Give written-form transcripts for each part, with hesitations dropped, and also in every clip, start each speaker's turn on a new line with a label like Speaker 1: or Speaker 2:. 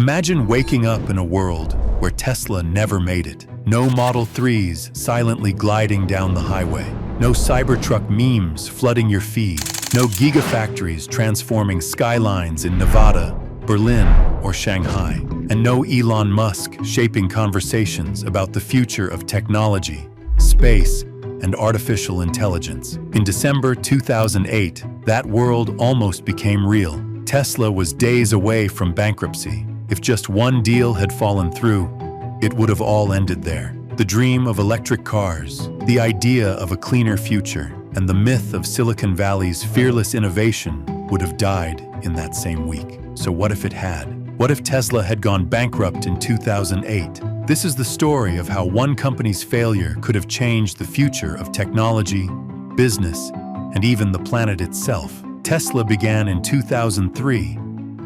Speaker 1: Imagine waking up in a world where Tesla never made it. No Model 3s silently gliding down the highway. No Cybertruck memes flooding your feed. No gigafactories transforming skylines in Nevada, Berlin, or Shanghai. And no Elon Musk shaping conversations about the future of technology, space, and artificial intelligence. In December 2008, that world almost became real. Tesla was days away from bankruptcy. If just one deal had fallen through, it would have all ended there. The dream of electric cars, the idea of a cleaner future, and the myth of Silicon Valley's fearless innovation would have died in that same week. So what if it had? What if Tesla had gone bankrupt in 2008? This is the story of how one company's failure could have changed the future of technology, business, and even the planet itself. Tesla began in 2003,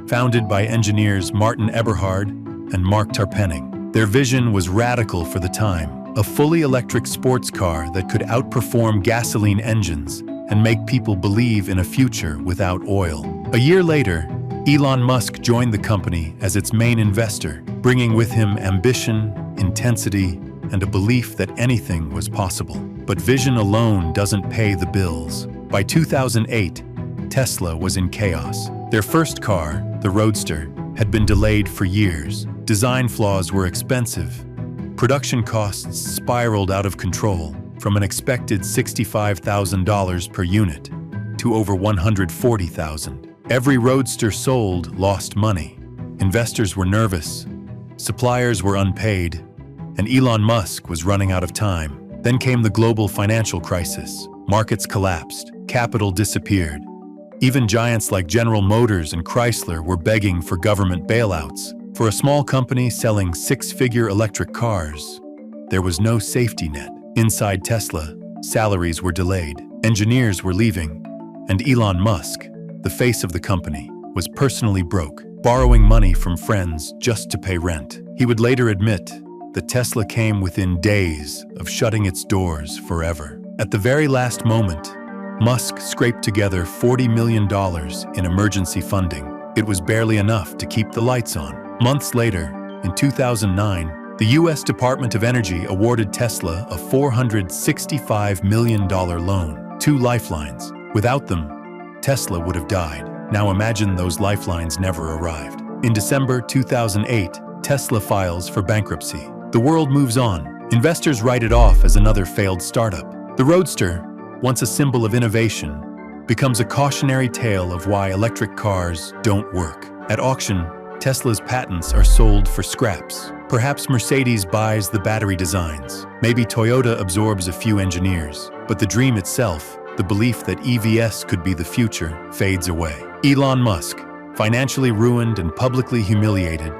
Speaker 1: founded by engineers Martin Eberhard and Mark Tarpenning. Their vision was radical for the time, a fully electric sports car that could outperform gasoline engines and make people believe in a future without oil. A year later, Elon Musk joined the company as its main investor, bringing with him ambition, intensity, and a belief that anything was possible. But vision alone doesn't pay the bills. By 2008, Tesla was in chaos. Their first car, the Roadster, had been delayed for years. Design flaws were expensive. Production costs spiraled out of control, from an expected $65,000 per unit to over $140,000. Every Roadster sold lost money. Investors were nervous, suppliers were unpaid, and Elon Musk was running out of time. Then came the global financial crisis. Markets collapsed, capital disappeared. Even giants like General Motors and Chrysler were begging for government bailouts. For a small company selling six-figure electric cars, there was no safety net. Inside Tesla, salaries were delayed, engineers were leaving, and Elon Musk, the face of the company, was personally broke, borrowing money from friends just to pay rent. He would later admit that Tesla came within days of shutting its doors forever. At the very last moment, Musk scraped together $40 million in emergency funding. It was barely enough to keep the lights on. Months later, in 2009, the U.S. Department of Energy awarded Tesla a $465 million loan, 2 lifelines. Without them, Tesla would have died. Now imagine those lifelines never arrived. In December 2008, Tesla files for bankruptcy. The world moves on. Investors write it off as another failed startup. The Roadster, once a symbol of innovation, becomes a cautionary tale of why electric cars don't work. At auction, Tesla's patents are sold for scraps. Perhaps Mercedes buys the battery designs. Maybe Toyota absorbs a few engineers. But the dream itself, the belief that EVs could be the future, fades away. Elon Musk, financially ruined and publicly humiliated,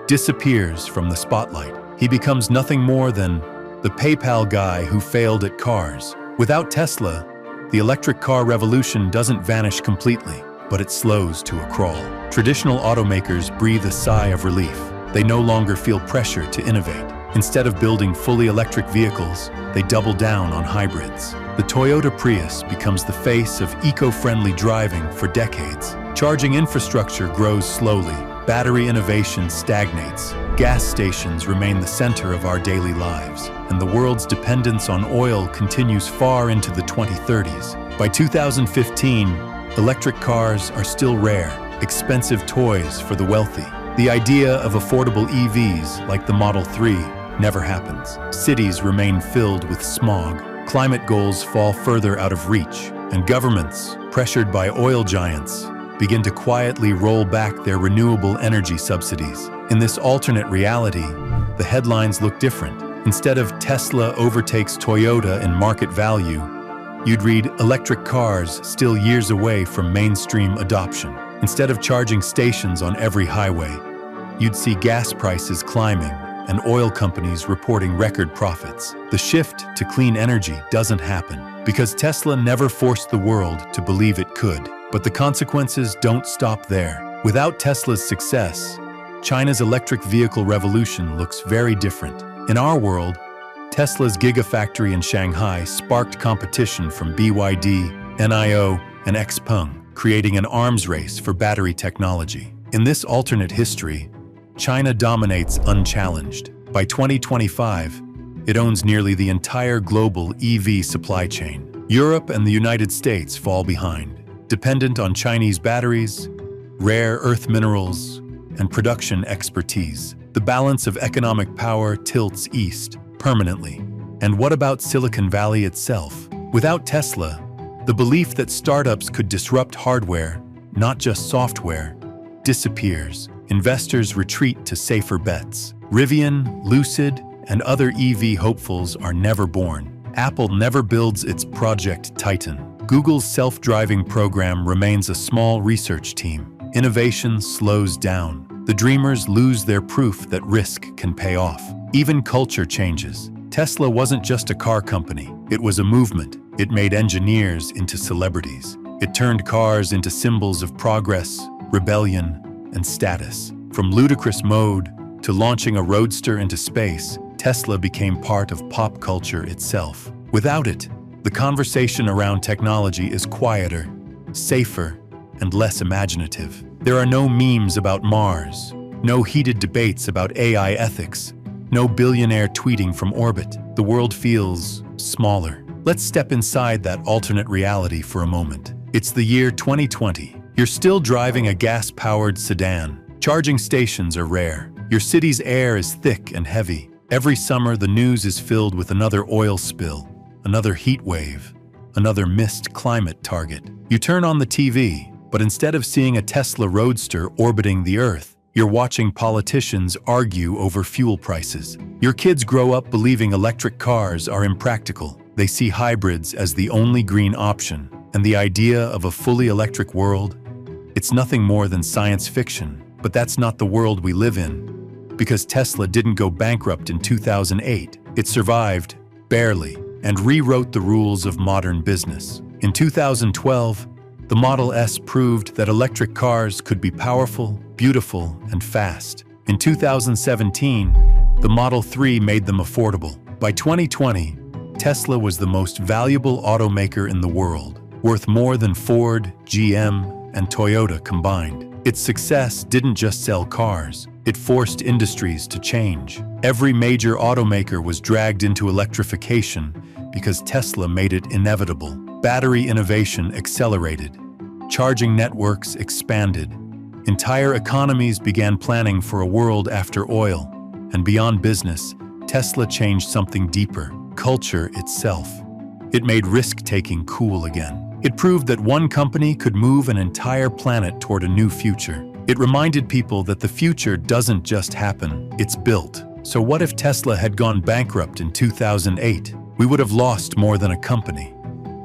Speaker 1: disappears from the spotlight. He becomes nothing more than the PayPal guy who failed at cars. Without Tesla, the electric car revolution doesn't vanish completely, but it slows to a crawl. Traditional automakers breathe a sigh of relief. They no longer feel pressure to innovate. Instead of building fully electric vehicles, they double down on hybrids. The Toyota Prius becomes the face of eco-friendly driving for decades. Charging infrastructure grows slowly. Battery innovation stagnates. Gas stations remain the center of our daily lives, and the world's dependence on oil continues far into the 2030s. By 2015, electric cars are still rare, expensive toys for the wealthy. The idea of affordable EVs, like the Model 3, never happens. Cities remain filled with smog. Climate goals fall further out of reach, and governments, pressured by oil giants, begin to quietly roll back their renewable energy subsidies. In this alternate reality, the headlines look different. Instead of Tesla overtakes Toyota in market value, you'd read electric cars still years away from mainstream adoption. Instead of charging stations on every highway, you'd see gas prices climbing and oil companies reporting record profits. The shift to clean energy doesn't happen because Tesla never forced the world to believe it could. But the consequences don't stop there. Without Tesla's success, China's electric vehicle revolution looks very different. In our world, Tesla's gigafactory in Shanghai sparked competition from BYD, NIO, and XPeng, creating an arms race for battery technology. In this alternate history, China dominates unchallenged. By 2025, it owns nearly the entire global EV supply chain. Europe and the United States fall behind, dependent on Chinese batteries, rare earth minerals, and production expertise. The balance of economic power tilts east permanently. And what about Silicon Valley itself? Without Tesla, the belief that startups could disrupt hardware, not just software, disappears. Investors retreat to safer bets. Rivian, Lucid, and other EV hopefuls are never born. Apple never builds its Project Titan. Google's self-driving program remains a small research team. Innovation slows down. The dreamers lose their proof that risk can pay off. Even culture changes. Tesla wasn't just a car company. It was a movement. It made engineers into celebrities. It turned cars into symbols of progress, rebellion, and status. From ludicrous mode to launching a roadster into space, Tesla became part of pop culture itself. Without it, the conversation around technology is quieter, safer, and less imaginative. There are no memes about Mars, no heated debates about AI ethics, no billionaire tweeting from orbit. The world feels smaller. Let's step inside that alternate reality for a moment. It's the year 2020. You're still driving a gas-powered sedan. Charging stations are rare. Your city's air is thick and heavy. Every summer, the news is filled with another oil spill, another heat wave, another missed climate target. You turn on the TV, but instead of seeing a Tesla Roadster orbiting the Earth, you're watching politicians argue over fuel prices. Your kids grow up believing electric cars are impractical. They see hybrids as the only green option, and the idea of a fully electric world, it's nothing more than science fiction. But that's not the world we live in. Because Tesla didn't go bankrupt in 2008, it survived, barely, and rewrote the rules of modern business. In 2012, the Model S proved that electric cars could be powerful, beautiful, and fast. In 2017, the Model 3 made them affordable. By 2020, Tesla was the most valuable automaker in the world, worth more than Ford, GM, and Toyota combined. Its success didn't just sell cars, it forced industries to change. Every major automaker was dragged into electrification because Tesla made it inevitable. Battery innovation accelerated. Charging networks expanded. Entire economies began planning for a world after oil. And beyond business, Tesla changed something deeper: culture itself. It made risk-taking cool again. It proved that one company could move an entire planet toward a new future. It reminded people that the future doesn't just happen, it's built. So what if Tesla had gone bankrupt in 2008? We would have lost more than a company.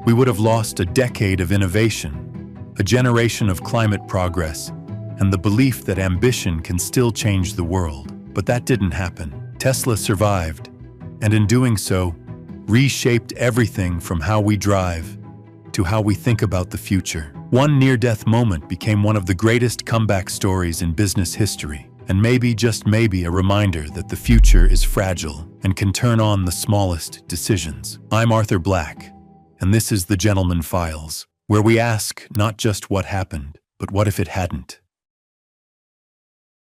Speaker 1: We would have lost a decade of innovation, a generation of climate progress, and the belief that ambition can still change the world. But that didn't happen. Tesla survived, and in doing so, reshaped everything from how we drive to how we think about the future. One near-death moment became one of the greatest comeback stories in business history, and maybe, just maybe, a reminder that the future is fragile and can turn on the smallest decisions. I'm Arthur Black, and this is The Gentleman Files, where we ask not just what happened, but what if it hadn't?